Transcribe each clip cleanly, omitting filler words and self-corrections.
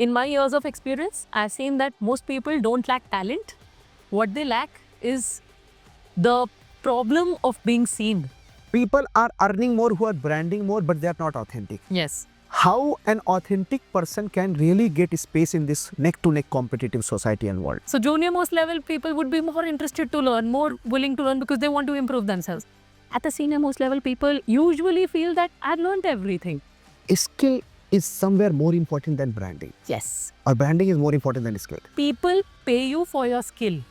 in my years of experience, I've seen that most people don't lack talent. What they lack is the problem of being seen. People are earning more who are branding more, but they are not authentic. Yes. How an authentic person can really get space in this neck-to-neck competitive society and world? So junior most level people would be more interested to learn, more willing to learn because they want to improve themselves. At the senior most level, people usually feel that I've learned everything. Skill is somewhere more important than branding. Yes. Or branding is more important than skill. People pay you for your skill.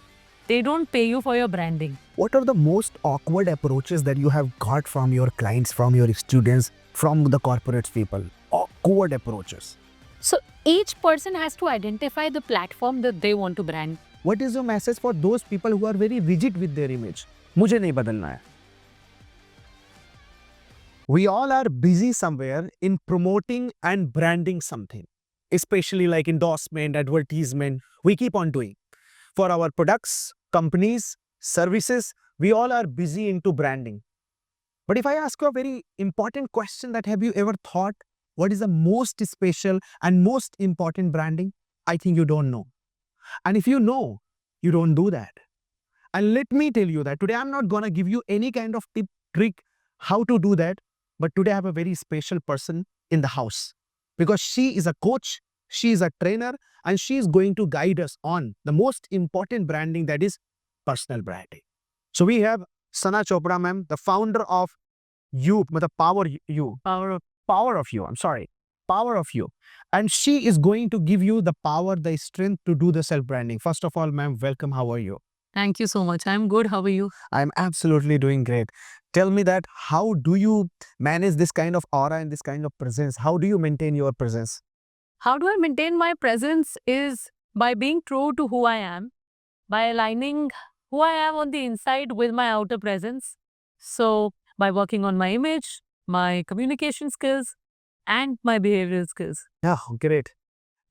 They don't pay you for your branding. What are the most awkward approaches that you have got from your clients, from your students, from the corporate people? Awkward approaches. So each person has to identify the platform that they want to brand. What is your message for those people who are very rigid with their image? मुझे नहीं बदलना है. We all are busy somewhere in promoting and branding something, especially like endorsement, advertisement. We keep on doing. For our products, companies, services, we all are busy into branding. But if I ask you a very important question, that have you ever thought what is the most special and most important branding? I think you don't know. And if you know, you don't do that. And let me tell you that today I'm not going to give you any kind of tip, trick, how to do that. But today I have a very special person in the house because she is a coach, she is a trainer, and she is going to guide us on the most important branding, that is personal branding. So we have Sana Chopra ma'am, the founder of You, the Power You, Power of You, Power of You. And she is going to give you the power, the strength to do the self-branding. First of all, ma'am, welcome. How are you? Thank you so much. I'm good. How are you? I'm absolutely doing great. Tell me that how do you manage this kind of aura and this kind of presence? How do you maintain your presence? How do I maintain my presence is by being true to who I am, by aligning who I am on the inside with my outer presence. So by working on my image, my communication skills, and my behavioral skills. Yeah, great.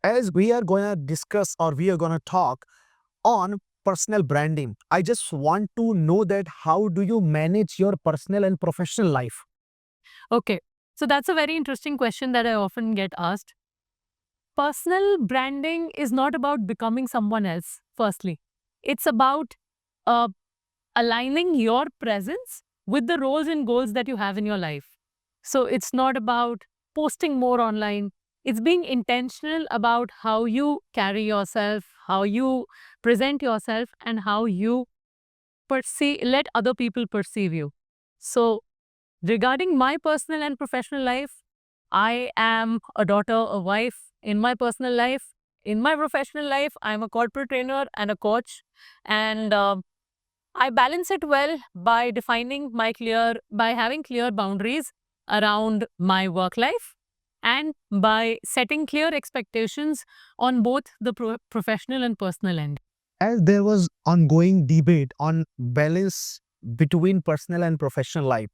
As we are going to discuss or we are going to talk on personal branding, I just want to know that how do you manage your personal and professional life? Okay, so that's a very interesting question that I often get asked. Personal branding is not about becoming someone else, firstly. It's about aligning your presence with the roles and goals that you have in your life. So it's not about posting more online. It's being intentional about how you carry yourself, how you present yourself, and how you let other people perceive you. So regarding my personal and professional life, I am a daughter, a wife. In my personal life, in my professional life, I'm a corporate trainer and a coach. And I balance it well by by having clear boundaries around my work life and by setting clear expectations on both the professional and personal end. As there was ongoing debate on balance between personal and professional life,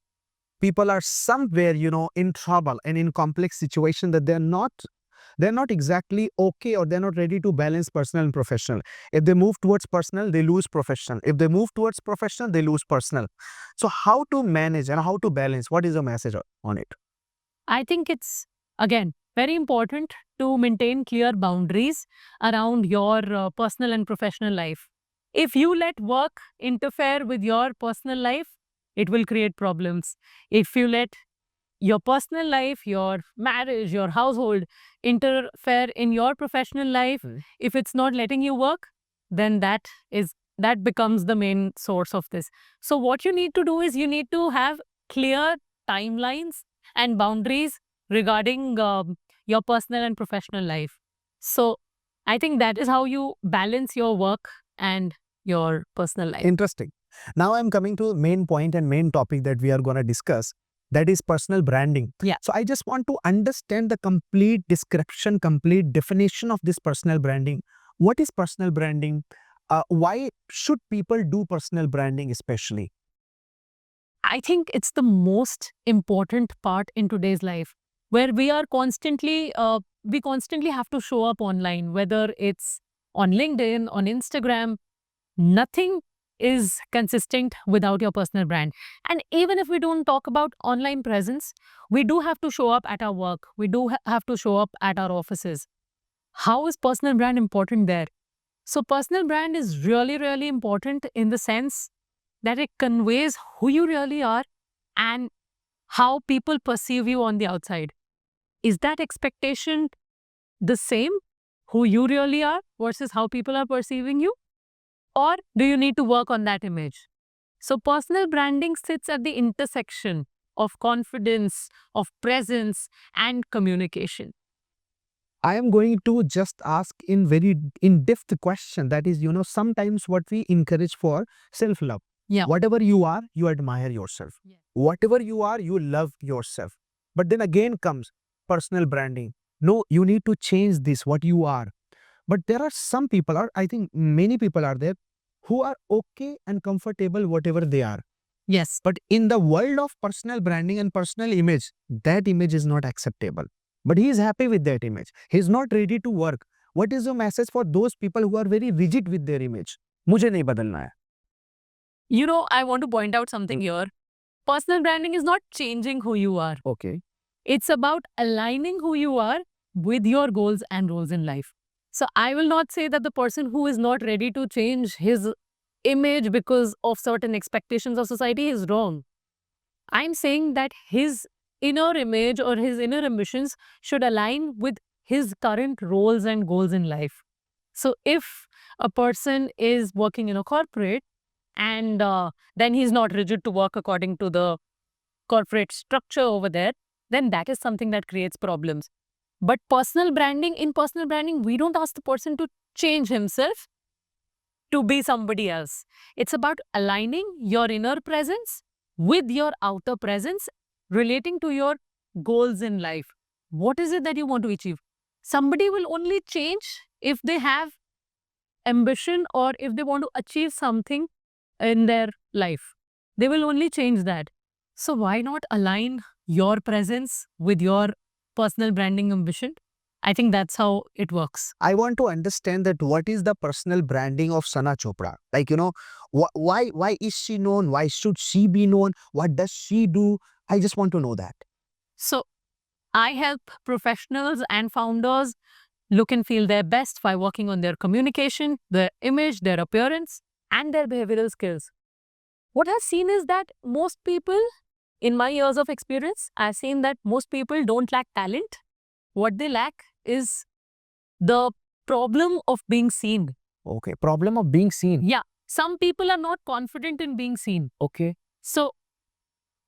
people are somewhere, in trouble and in complex situation that they're not exactly okay, or they're not ready to balance personal and professional. If they move towards personal, they lose professional. If they move towards professional, they lose personal. So how to manage and how to balance? What is your message on it? I think it's, again, very important to maintain clear boundaries around your personal and professional life. If you let work interfere with your personal life, it will create problems. If you let your personal life, your marriage, your household interfere in your professional life, if it's not letting you work, then that becomes the main source of this. So what you need to do is you need to have clear timelines and boundaries regarding your personal and professional life. So I think that is how you balance your work and your personal life. Interesting. Now I'm coming to the main point and main topic that we are going to discuss. That is personal branding. Yeah. So I just want to understand the complete description, complete definition of this personal branding. What is personal branding? Why should people do personal branding especially? I think it's the most important part in today's life, where we constantly have to show up online, whether it's on LinkedIn, on Instagram. Nothing is consistent without your personal brand. And even if we don't talk about online presence, we do have to show up at our work. We do have to show up at our offices. How is personal brand important there? So personal brand is really, really important in the sense that it conveys who you really are and how people perceive you on the outside. Is that expectation the same, who you really are versus how people are perceiving you? Or do you need to work on that image? So personal branding sits at the intersection of confidence, of presence, and communication. I am going to just ask in very in-depth question, that is, sometimes what we encourage for self-love. Yeah. Whatever you are, you admire yourself. Yeah. Whatever you are, you love yourself. But then again comes personal branding. No, you need to change this, what you are. But there are some people, or I think many people are there, who are okay and comfortable whatever they are. Yes. But in the world of personal branding and personal image, that image is not acceptable. But he is happy with that image. He is not ready to work. What is your message for those people who are very rigid with their image? मुझे नहीं बदलना है. You know, I want to point out something here. Personal branding is not changing who you are. Okay. It's about aligning who you are with your goals and roles in life. So I will not say that the person who is not ready to change his image because of certain expectations of society is wrong. I'm saying that his inner image or his inner ambitions should align with his current roles and goals in life. So if a person is working in a corporate and then he's not rigid to work according to the corporate structure over there, then that is something that creates problems. But in personal branding, we don't ask the person to change himself to be somebody else. It's about aligning your inner presence with your outer presence relating to your goals in life. What is it that you want to achieve? Somebody will only change if they have ambition or if they want to achieve something in their life. They will only change that. So why not align your presence with your personal branding ambition? I think that's how it works. I want to understand that what is the personal branding of Sana Chopra? Like, why is she known? Why should she be known? What does she do? I just want to know that. So I help professionals and founders look and feel their best by working on their communication, their image, their appearance, and their behavioral skills. What I've seen is that most people, in my years of experience, I've seen that most people don't lack talent. What they lack is the problem of being seen. Okay. Problem of being seen. Yeah. Some people are not confident in being seen. Okay. So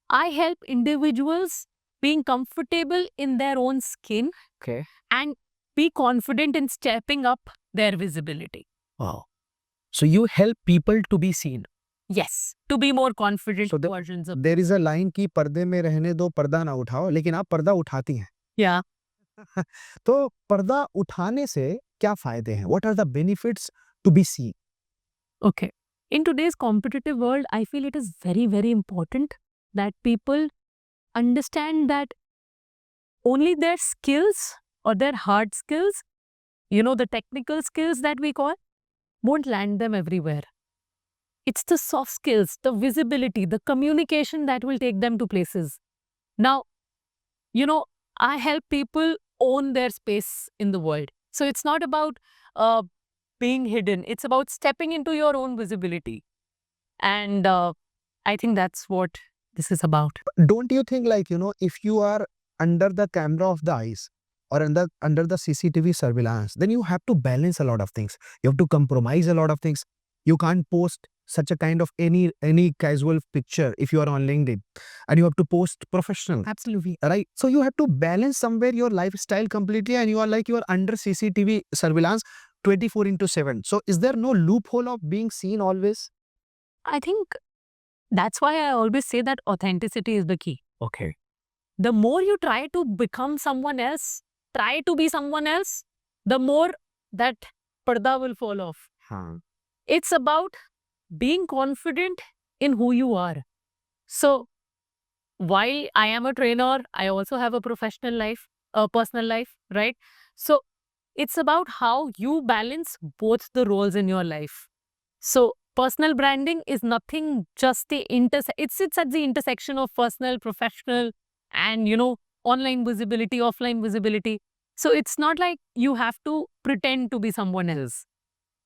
I help individuals being comfortable in their own skin Okay. and be confident in stepping up their visibility. Wow. So you help people to be seen. Yes, to be more confident So versions of. There is a line कि पर्दे में रहने दो, पर्दा ना उठाओ, लेकिन आप पर्दा उठाती हैं. Yeah. तो पर्दा उठाने से क्या फायदे हैं? What are the benefits to be seen? Okay. In today's competitive world, I feel it is very, very important that people understand that only their skills or their hard skills, the technical skills that we call, won't land them everywhere. It's the soft skills, the visibility, the communication that will take them to places. Now, I help people own their space in the world. So it's not about being hidden. It's about stepping into your own visibility. And I think that's what this is about. Don't you think, like, if you are under the camera of the eyes or under the CCTV surveillance, then you have to balance a lot of things. You have to compromise a lot of things. You can't post such a kind of any casual picture if you are on LinkedIn, and you have to post professional. Absolutely. Right? So you have to balance somewhere your lifestyle completely, and you are under CCTV surveillance 24/7. So is there no loophole of being seen always? I think that's why I always say that authenticity is the key. Okay. The more you try to become someone else, try to be someone else, the more that parda will fall off. It's about being confident in who you are. So while I am a trainer, I also have a professional life, a personal life, right? So it's about how you balance both the roles in your life. So personal branding is nothing just it sits at the intersection of personal, professional, and online visibility, offline visibility. So it's not like you have to pretend to be someone else.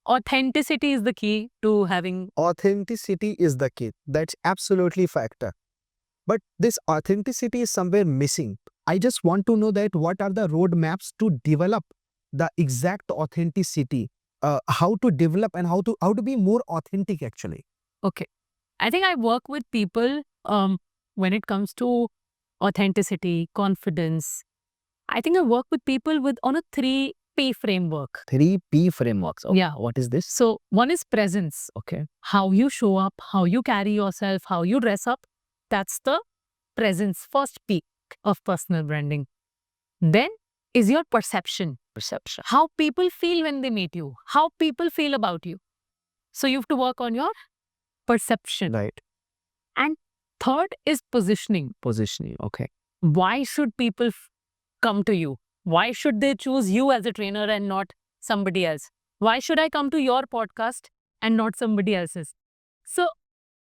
Authenticity is the key to having. Authenticity is the key. That's absolutely factor. But this authenticity is somewhere missing. I just want to know that what are the roadmaps to develop the exact authenticity, how to develop and how to be more authentic actually. Okay. I think I work with people when it comes to authenticity, confidence. I think I work with people with on a 3P framework. 3P frameworks. Okay. Yeah. What is this? So one is presence. Okay. How you show up, how you carry yourself, how you dress up. That's the presence, first P of personal branding. Then is your perception. Perception. How people feel when they meet you, how people feel about you. So you have to work on your perception. Right. And third is positioning. Positioning. Okay. Why should people come to you? Why should they choose you as a trainer and not somebody else? Why should I come to your podcast and not somebody else's? So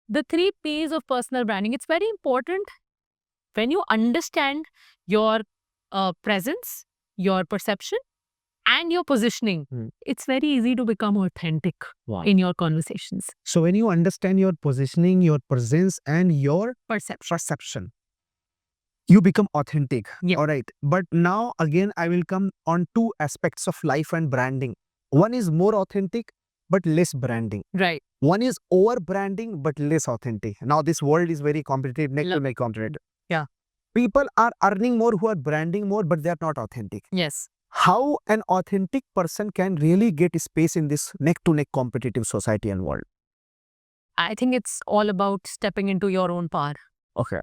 the 3Ps of personal branding, it's very important when you understand your presence, your perception, and your positioning. It's very easy to become authentic in your conversations. So when you understand your positioning, your presence, and your Perception. you become authentic. Yeah. All right. But now again, I will come on two aspects of life and branding. One is more authentic, but less branding. Right. One is over branding, but less authentic. Now this world is very competitive, neck to neck competitive. Yeah. People are earning more who are branding more, but they are not authentic. Yes. How an authentic person can really get space in this neck to neck competitive society and world? I think it's all about stepping into your own power. Okay.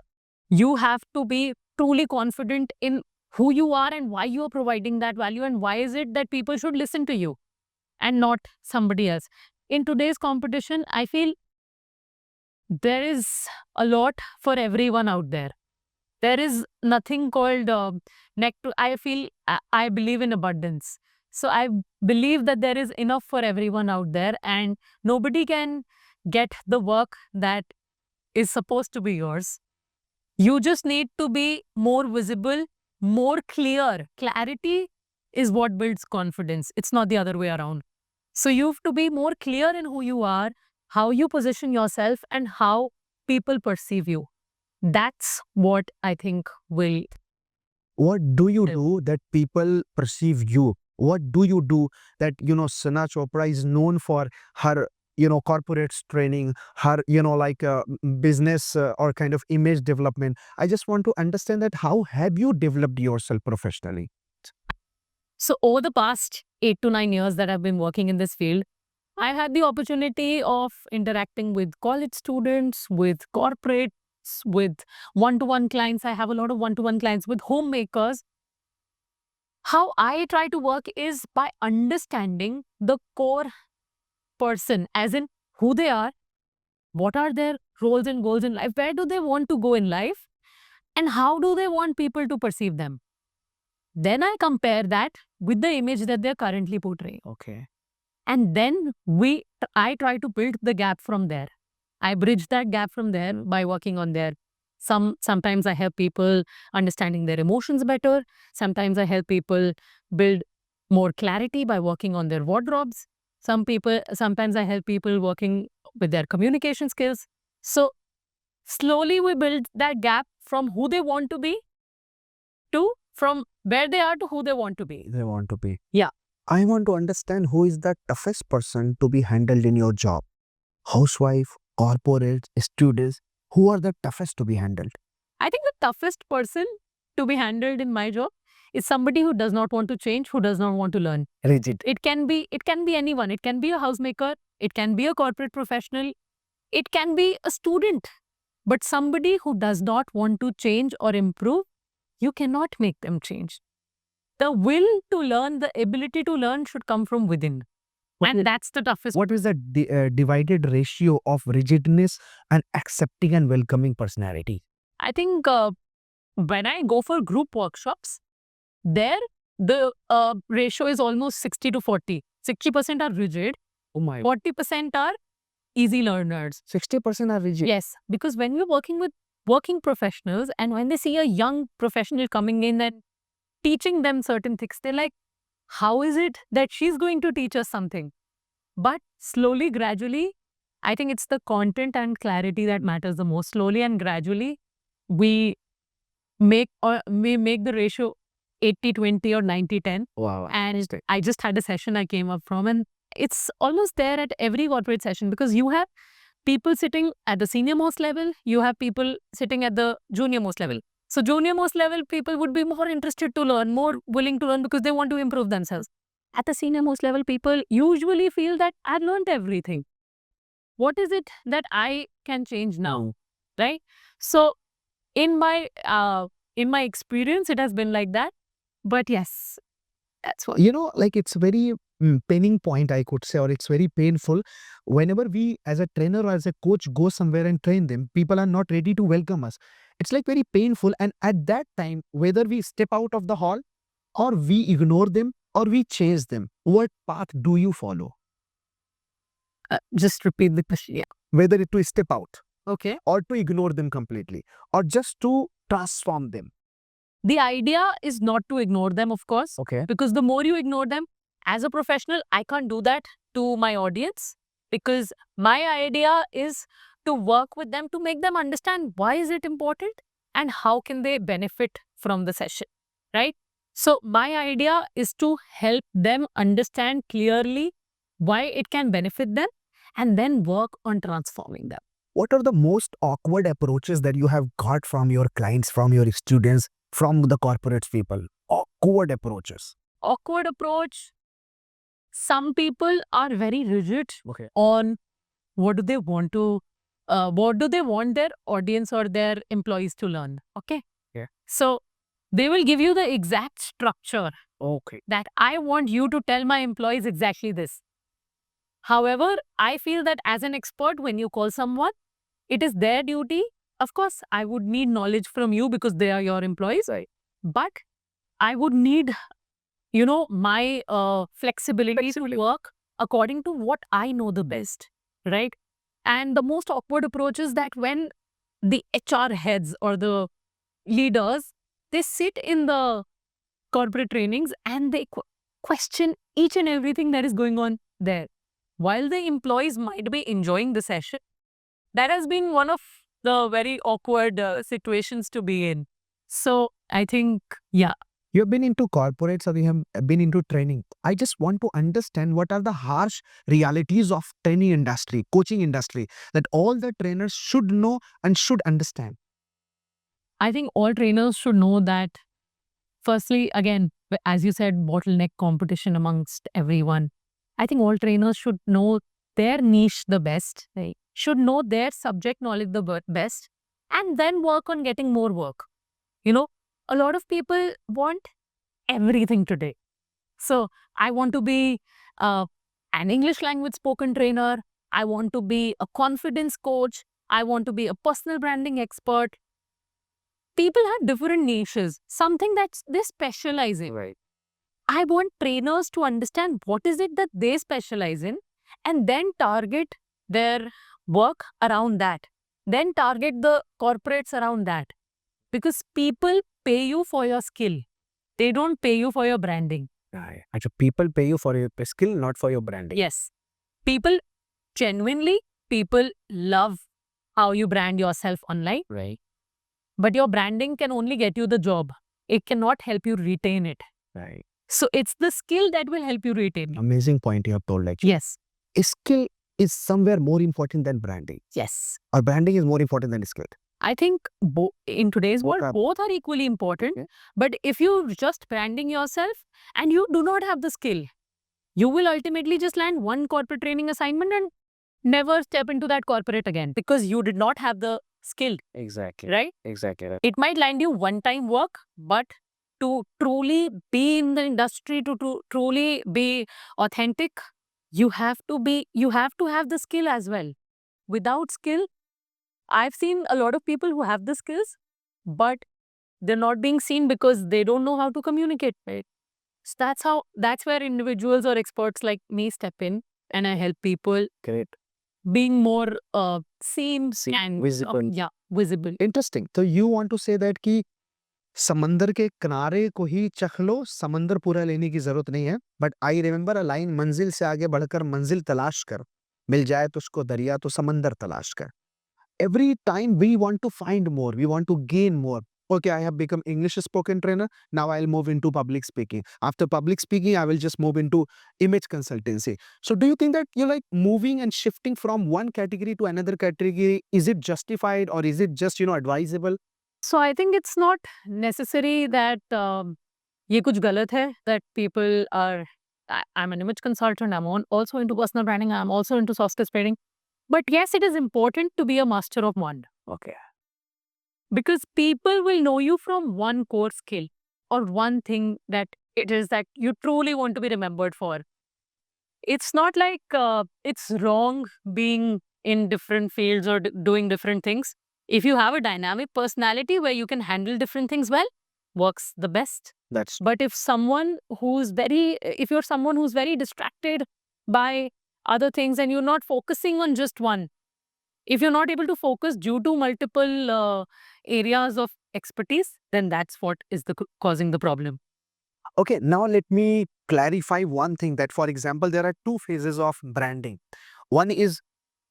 You have to be truly confident in who you are and why you are providing that value and why is it that people should listen to you and not somebody else. In today's competition, I feel there is a lot for everyone out there. There is nothing called neck to. I believe in abundance. So I believe that there is enough for everyone out there and nobody can get the work that is supposed to be yours. You just need to be more visible, more clear. Clarity is what builds confidence. It's not the other way around. So you have to be more clear in who you are, how you position yourself, and how people perceive you. That's what I think will. What do you do that people perceive you? What do you do that, Sana Chopra is known for her, corporate training, her, business or kind of image development. I just want to understand that how have you developed yourself professionally? So over the past 8 to 9 years that I've been working in this field, I had the opportunity of interacting with college students, with corporates, with one-to-one clients. I have a lot of one-to-one clients with homemakers. How I try to work is by understanding the core person, as in who they are, what are their roles and goals in life, where do they want to go in life, and how do they want people to perceive them. Then I compare that with the image that they're currently portraying. Okay. And then I try to build the gap from there. I bridge that gap from there by working on their. Sometimes I help people understanding their emotions better. Sometimes I help people build more clarity by working on their wardrobes. Sometimes I help people working with their communication skills. So slowly we build that gap from who they want to be to from where they are to who they want to be. They want to be. Yeah. I want to understand who is the toughest person to be handled in your job. Housewife, corporate, students, who are the toughest to be handled? I think the toughest person to be handled in my job is somebody who does not want to change, who does not want to learn. Rigid. It can be anyone. It can be a housemaker, it can be a corporate professional, it can be a student. But somebody who does not want to change or improve, you cannot make them change. The will to learn, the ability to learn should come from within. And that's the toughest. What is the divided ratio of rigidness and accepting and welcoming personality? I think when I go for group workshops, there the ratio is almost 60 to 40. 60% are rigid, Oh my. 40% are easy learners. 60% are rigid. Yes, because when we're working with working professionals and when they see a young professional coming in and teaching them certain things. They're like, how is it that she's going to teach us something? But slowly, gradually, I think it's the content and clarity that matters the most. Slowly and gradually, we make the ratio 80-20 or 90-10. Wow. And I just had a session I came up from, and it's almost there at every corporate session, because you have people sitting at the senior most level, you have people sitting at the junior most level. So junior most level people would be more interested to learn, more willing to learn, because they want to improve themselves. At the senior most level, people usually feel that I've learned everything. What is it that I can change now? Right? So in my experience, it has been like that. But yes, that's what. Like it's very paining point, I could say, or it's very painful. Whenever we as a trainer or as a coach go somewhere and train them, people are not ready to welcome us. It's like very painful. And at that time, whether we step out of the hall or we ignore them or we chase them, what path do you follow? Just repeat the question. Yeah. Whether to step out Okay. or to ignore them completely or just to transform them. The idea is not to ignore them, of course, Okay. because the more you ignore them, as a professional, I can't do that to my audience, because my idea is to work with them to make them understand why is it important and how can they benefit from the session, right? So my idea is to help them understand clearly why it can benefit them and then work on transforming them. What are the most awkward approaches that you have got from your clients, from your students, from the corporate people? Awkward approaches. Awkward approach. Some people are very rigid Okay. on what do they want their audience or their employees to learn. Okay. Yeah. So they will give you the exact structure Okay. that I want you to tell my employees exactly this. However, I feel that as an expert, when you call someone, it is their duty. Of course, I would need knowledge from you because they are your employees. Right. But I would need, my flexibility to work according to what I know the best, right? And the most awkward approach is that when the HR heads or the leaders, they sit in the corporate trainings and they question each and everything that is going on there. While the employees might be enjoying the session, that has been one of the very awkward situations to be in. So I think, yeah. You have been into corporates or you have been into training. I just want to understand what are the harsh realities of training industry, coaching industry, that all the trainers should know and should understand. I think all trainers should know that, firstly, again, as you said, bottleneck competition amongst everyone. I think all trainers should know their niche the best, right? Should know their subject knowledge the best, and then work on getting more work. A lot of people want everything today. So I want to be an English language spoken trainer. I want to be a confidence coach. I want to be a personal branding expert. People have different niches, something that they specialize in. Right. I want trainers to understand what is it that they specialize in and then target their work around that. Then target the corporates around that. Because people pay you for your skill. They don't pay you for your branding. Right. Actually, people pay you for your skill, not for your branding. Yes. People love how you brand yourself online. Right. But your branding can only get you the job. It cannot help you retain it. Right. So it's the skill that will help you retain it. Amazing point you have told, actually. Yes. Skill is somewhere more important than branding. Yes. Or branding is more important than skill. I think in today's Both world, are- both are equally important. Okay. But if you're just branding yourself and you do not have the skill, you will ultimately just land one corporate training assignment and never step into that corporate again because you did not have the skill, Exactly. right? Exactly. Right. It might land you one-time work, but to truly be in the industry, to truly be authentic, you have to have the skill as well. Without skill, I've seen a lot of people who have the skills, but they're not being seen because they don't know how to communicate, right? So that's where individuals or experts like me step in and I help people Great. being more seen and visible. visible. Interesting. So you want to say that ki समंदर के किनारे को ही चख लो, समंदर पूरा लेने की जरूरत नहीं है. But I remember a line, मंजिल से आगे बढ़कर मंजिल तलाश कर, मिल जाए तुझको दरिया तो समंदर तलाश कर. Every time we want to find more, we want to gain more. Okay, I have become English spoken trainer. Now I'll move into public speaking. After public speaking, I will just move into image consultancy. So do you think that you're like moving and shifting from one category to another category? Is it justified or is it just, advisable? So I think it's not necessary that ये कुछ गलत है, that people are. I'm an image consultant. I'm also into personal branding. I'm also into soft skills training. But yes, it is important to be a master of one. Okay. Because people will know you from one core skill or one thing that it is that you truly want to be remembered for. It's not like it's wrong being in different fields or doing different things. If you have a dynamic personality where you can handle different things well, works the best. That's But if you're someone who's very distracted by other things and you're not focusing on just one, if you're not able to focus due to multiple areas of expertise, then that's what is causing the problem. okay. Now let me clarify one thing, that, for example, there are two phases of branding. One is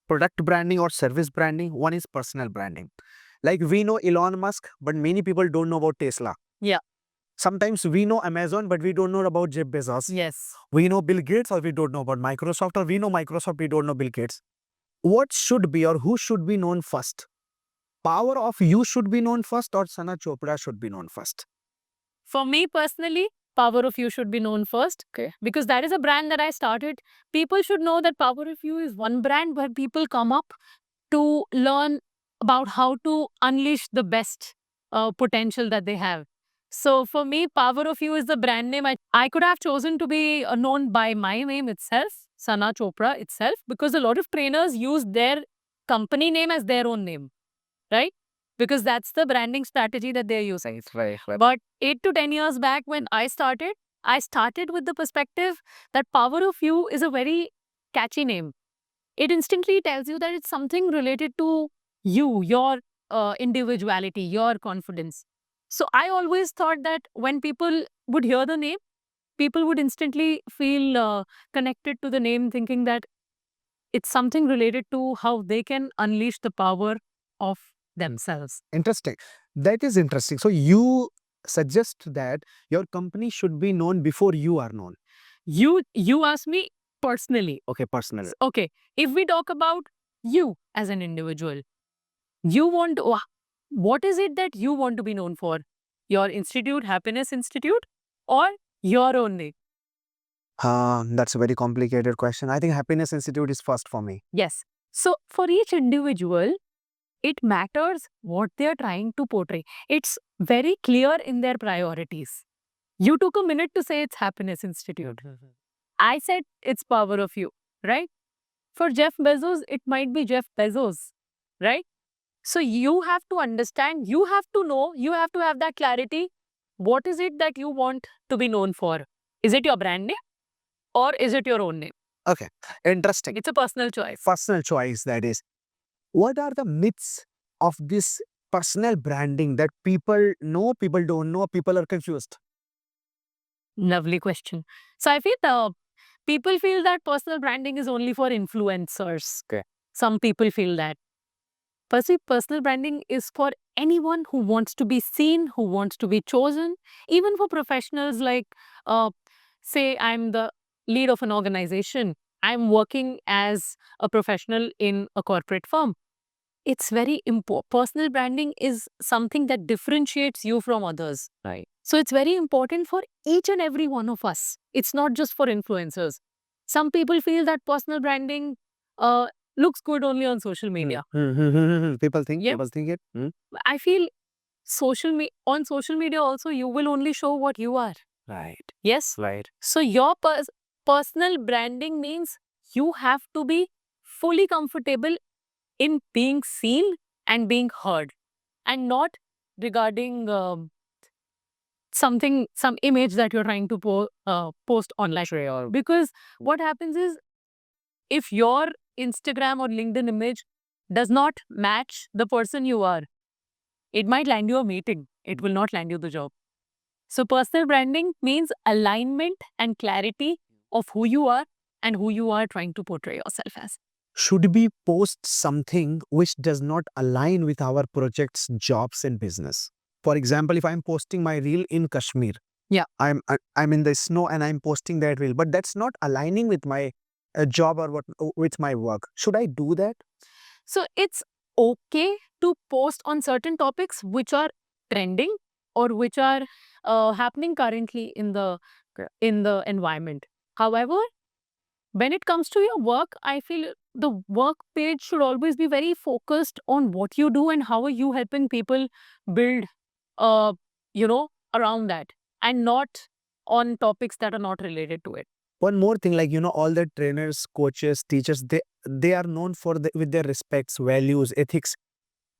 product branding or service branding, one is personal branding. Like we know Elon Musk, but many people don't know about Tesla. Yeah. Sometimes we know Amazon, but we don't know about Jeff Bezos. Yes. We know Bill Gates, or we don't know about Microsoft, or we know Microsoft, we don't know Bill Gates. What should be or who should be known first? Power of you should be known first, or Sana Chopra should be known first? For me personally, Power of You should be known first. Okay. Because that is a brand that I started. People should know that Power of You is one brand where people come up to learn about how to unleash the best potential that they have. So for me, Power of You is the brand name. I could have chosen to be known by my name itself, Sana Chopra itself, because a lot of trainers use their company name as their own name, right? Because that's the branding strategy that they're using. Right. But 8 to 10 years back when I started with the perspective that Power of You is a very catchy name. It instantly tells you that it's something related to you, your individuality, your confidence. So I always thought that when people would hear the name, people would instantly feel connected to the name, thinking that it's something related to how they can unleash the power of themselves. Interesting. That is interesting. So you suggest that your company should be known before you are known. You ask me personally. Okay, personally. Okay, if we talk about you as an individual, you want what is it that you want to be known for? Your institute, Happiness Institute, or your own name? That's a very complicated question. I think Happiness Institute is first for me. Yes. So for each individual, it matters what they are trying to portray. It's very clear in their priorities. You took a minute to say it's Happiness Institute. I said it's Power of You, right? For Jeff Bezos, it might be Jeff Bezos, right? So you have to understand, you have to know, you have to have that clarity. What is it that you want to be known for? Is it your brand name or is it your own name? Okay, interesting. It's a personal choice. Personal choice, that is. What are the myths of this personal branding that people know, people don't know, people are confused? Lovely question. So I feel people feel that personal branding is only for influencers. Okay. Some people feel that. Personal branding is for anyone who wants to be seen, who wants to be chosen, even for professionals like, say, I'm the lead of an organization. I'm working as a professional in a corporate firm. It's very important. Personal branding is something that differentiates you from others. Right. So it's very important for each and every one of us. It's not just for influencers. Some people feel that personal branding looks good only on social media. People think, Yeah. people think it. I feel on social media also, you will only show what you are. Right. Yes. Right. So your personal branding means you have to be fully comfortable in being seen and being heard, and not regarding some image that you're trying to post online. Sure. Because what happens is, if your Instagram or LinkedIn image does not match the person you are, it might land you a meeting. It will not land you the job. So personal branding means alignment and clarity of who you are and who you are trying to portray yourself as. Should we post something which does not align with our projects, jobs, and business? For example, if I'm posting my reel in Kashmir, Yeah. I'm in the snow and I'm posting that reel, but that's not aligning with my job or with my work. Should I do that? So it's okay to post on certain topics which are trending or which are happening currently in the environment. However, when it comes to your work, I feel the work page should always be very focused on what you do and how are you helping people build, uh, around that, and not on topics that are not related to it. One more thing, like all the trainers, coaches, teachers, they are known for with their respects, values, ethics.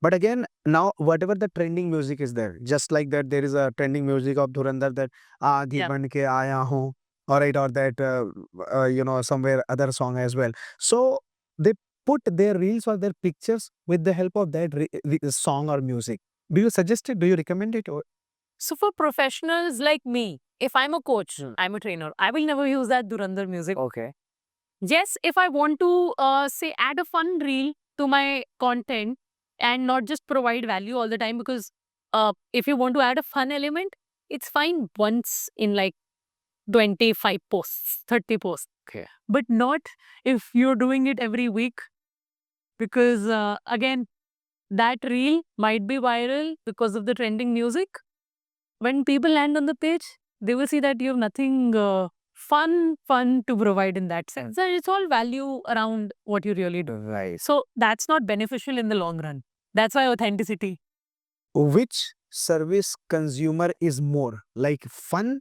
But again, now whatever the trending music is there, just like that, there is a trending music of Dhurandhar that Aagi Yeah. ban ke aaya hoon, all right, or that somewhere other song as well. So they put their reels or their pictures with the help of that song or music. Do you suggest it? Do you recommend it? Or So for professionals like me, if I'm a coach, I'm a trainer, I will never use that Durandar music. okay, Yes, if I want to say add a fun reel to my content and not just provide value all the time, because if you want to add a fun element, it's fine once in like 25 posts, 30 posts. Okay. But not if you're doing it every week, because again, that reel might be viral because of the trending music. When people land on the page, they will see that you have nothing fun to provide in that sense. And it's all value around what you really do. Right. So that's not beneficial in the long run. That's why authenticity. Which service consumer is more like fun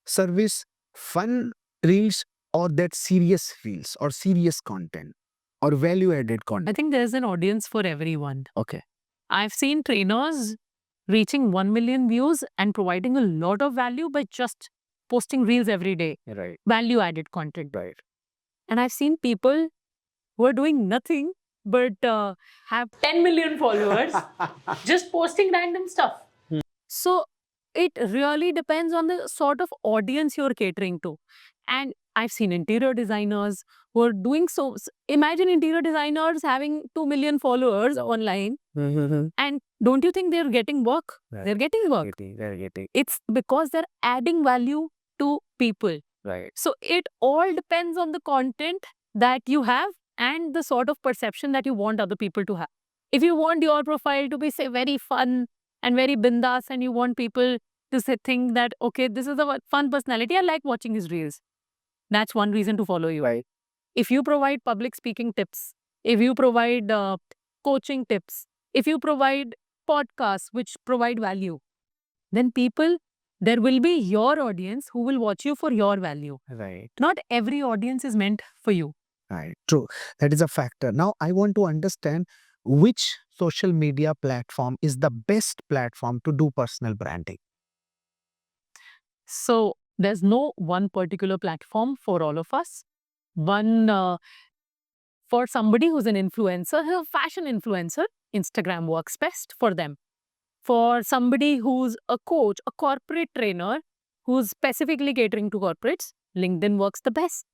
service, fun reels, or that serious reels or serious content or value added I content? think there's an audience for everyone. Okay. I've seen trainers reaching 1 million views and providing a lot of value by just posting reels every day, Right. value added content. Right. And I've seen people who are doing nothing but have 10 million followers just posting random stuff. So it really depends on the sort of audience you're catering to. And I've seen interior designers who are doing so. Imagine interior designers having 2 million followers online. And don't you think they're getting work? Right. They're getting work. They're getting. It's because they're adding value to people. Right. So it all depends on the content that you have and the sort of perception that you want other people to have. If you want your profile to be, say, very fun and very bindas, and you want people to say, think that, okay, this is a fun personality, I like watching his reels, that's one reason to follow you. Right. If you provide public speaking tips, if you provide coaching tips, if you provide podcasts which provide value, then there will be your audience who will watch you for your value. Right. Not every audience is meant for you. Right. True. That is a factor. Now, I want to understand which social media platform is the best platform to do personal branding. So there's no one particular platform for all of us. One, for somebody who's an influencer, a fashion influencer, Instagram works best for them. For somebody who's a coach, a corporate trainer, who's specifically catering to corporates, LinkedIn works the best.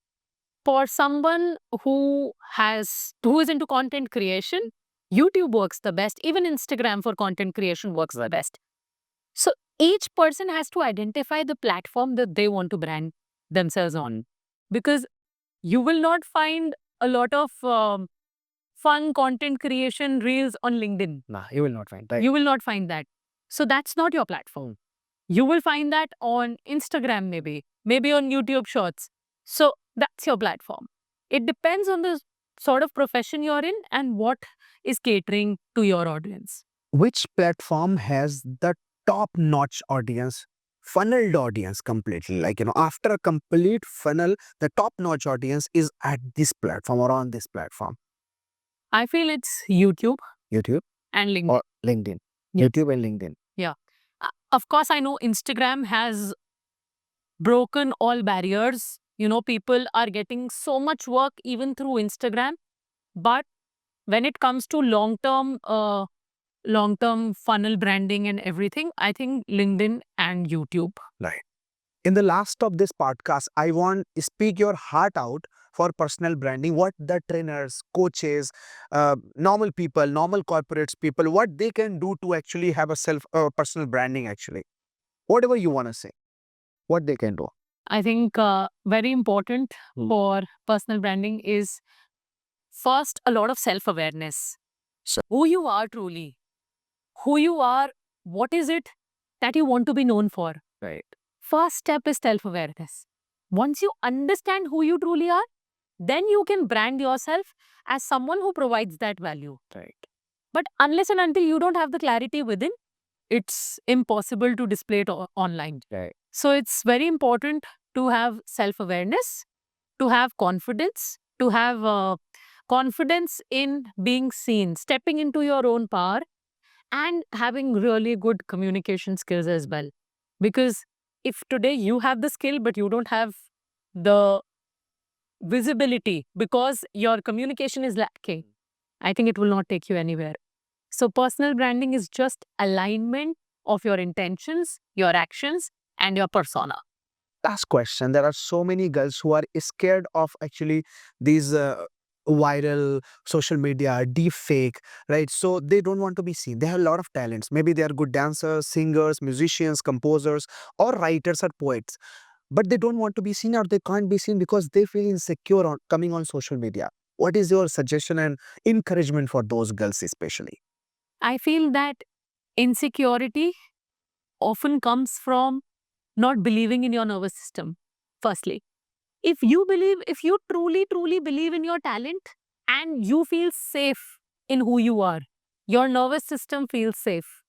For someone who is into content creation, YouTube works the best. Even Instagram for content creation works the best. So each person has to identify the platform that they want to brand themselves on, because you will not find a lot of fun content creation reels on LinkedIn. Nah, you will not find. Right. You will not find that. So that's not your platform. You will find that on Instagram, maybe on YouTube Shorts. So that's your platform. It depends on the sort of profession you're in and what is catering to your audience. Which platform has the top-notch audience, funneled audience completely? Like, after a complete funnel, the top-notch audience is at this platform or on this platform. I feel it's YouTube YouTube and LinkedIn. or LinkedIn. Yeah. YouTube and LinkedIn. Yeah. Of course, I know Instagram has broken all barriers. People are getting so much work even through Instagram. But when it comes to long-term long-term funnel branding and everything, I think LinkedIn and YouTube. Right. In the last of this podcast, I want to speak your heart out for personal branding. What the trainers, coaches, normal people, normal corporates people, what they can do to actually have a self personal branding. Actually, whatever you want to say, what they can do. I think very important for personal branding is first a lot of self-awareness. So who you are truly, who you are, what is it that you want to be known for? Right. First step is self-awareness. Once you understand who you truly are, then you can brand yourself as someone who provides that value. Right. But unless and until you don't have the clarity within, it's impossible to display it online. Right. So it's very important to have self-awareness, to have confidence, to have confidence in being seen, stepping into your own power, and having really good communication skills as well. Because if today you have the skill but you don't have the visibility because your communication is lacking, I think it will not take you anywhere. So personal branding is just alignment of your intentions, your actions, and your persona. Last question. There are so many girls who are scared of actually these viral social media, deep fake, right? So they don't want to be seen. They have a lot of talents. Maybe they are good dancers, singers, musicians, composers, or writers or poets. But they don't want to be seen or they can't be seen because they feel insecure on coming on social media. What is your suggestion and encouragement for those girls especially? I feel that insecurity often comes from not believing in your nervous system, firstly. If you truly believe in your talent and you feel safe in who you are, your nervous system feels safe,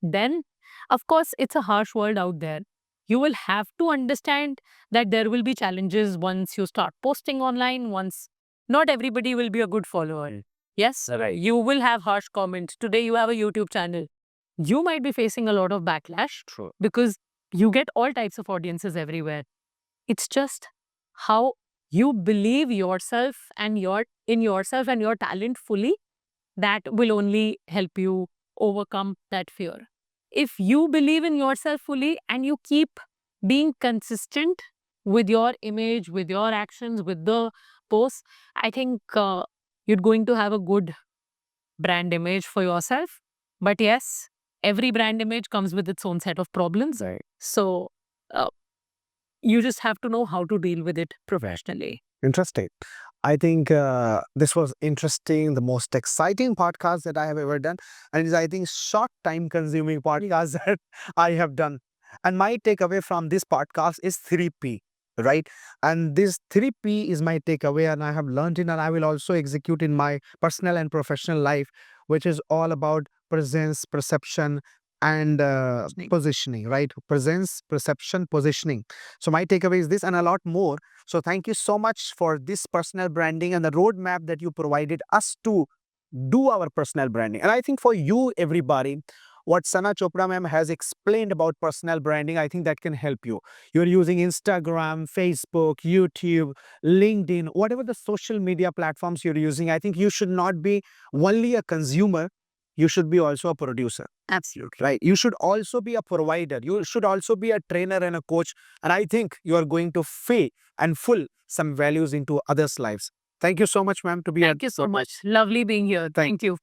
then of course it's a harsh world out there. You will have to understand that there will be challenges once you start posting online, once not everybody will be a good follower. Yes, Right. you will have harsh comments. Today you have a YouTube channel. You might be facing a lot of backlash True. because you get all types of audiences everywhere. It's just how you believe yourself and yourself and your talent fully that will only help you overcome that fear. If you believe in yourself fully and you keep being consistent with your image, with your actions, with the posts, I think you're going to have a good brand image for yourself. But yes, every brand image comes with its own set of problems. Right. So uh, you just have to know how to deal with it professionally. Interesting. I think this was interesting, the most exciting podcast that I have ever done. And it's, I think, short time consuming podcast that I have done. And my takeaway from this podcast is 3P, right? And this 3P is my takeaway, and I have learned it, and I will also execute in my personal and professional life, which is all about presence, perception, and positioning, right? Presence, perception, positioning. So my takeaway is this and a lot more. So thank you so much for this personal branding and the roadmap that you provided us to do our personal branding. And I think for you, everybody, what Sana Chopra ma'am has explained about personal branding, I think that can help you. You're using Instagram, Facebook, YouTube, LinkedIn, whatever the social media platforms you're using. I think you should not be only a consumer. You should be also a producer. Absolutely. Right. You should also be a provider. You should also be a trainer and a coach. And I think you are going to feed and full some values into others' lives. Thank you so much, ma'am, to be Thank you so much. Lovely being here. Thank you.